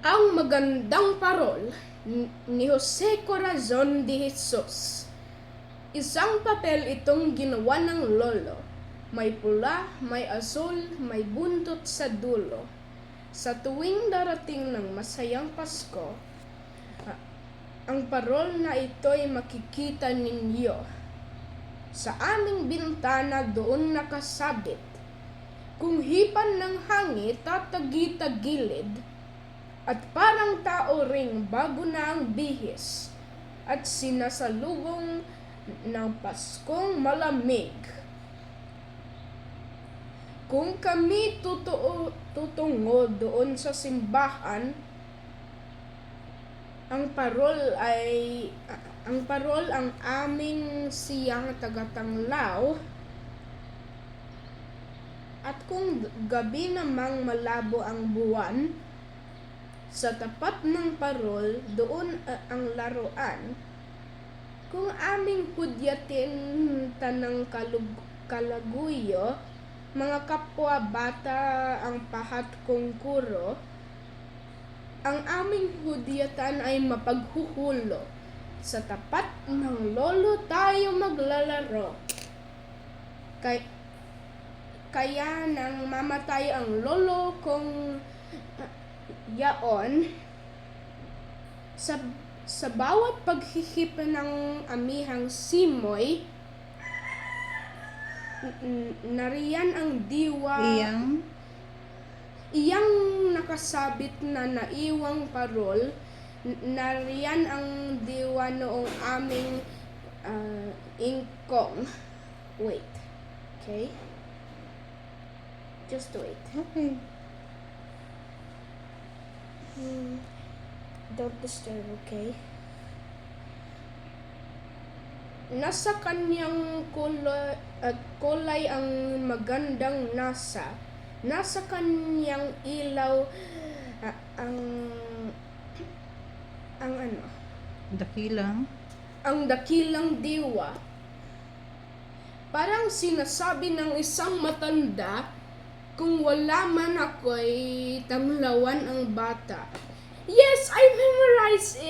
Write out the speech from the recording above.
Ang magandang parol ni Jose Corazon de Jesus. Isang papel itong ginawa ng lolo. May pula, may asul, may buntot sa dulo. Sa tuwing darating ng masayang Pasko, ang parol na ito'y makikita ninyo. Sa aming bintana doon nakasabit. Kung hipan ng hangin tatagi-tagilid, at parang tao ring bago na ang bihis, at sinasalubong ng Paskong malamig. Kung kami tutungo doon sa simbahan, ang parol ang aming siyang tagatanglaw. At kung gabi namang malabo ang buwan, sa tapat ng parol, doon ang laruan. Kung aming hudyatin tanang kalaguyo, mga kapwa bata ang pahat kong kuro, ang aming hudyatan ay mapaghuhulo. Sa tapat ng lolo tayo maglalaro. Kaya nang mamatay ang lolo kong yaon, sa bawat paghihip ng amihang simoy, nariyan ang diwa, iyang nakasabit na naiwang parol, nariyan ang diwa noong aming ingkong. Wait, okay? Just wait. Okay. Don't disturb, okay? Nasa kanyang kulay ang magandang nasa. Nasa kanyang ilaw ang ano? Dakilang. Ang dakilang diwa. Parang sinasabi ng isang matanda, kung wala man ako'y tanglawan ang bata. Yes, I memorized it!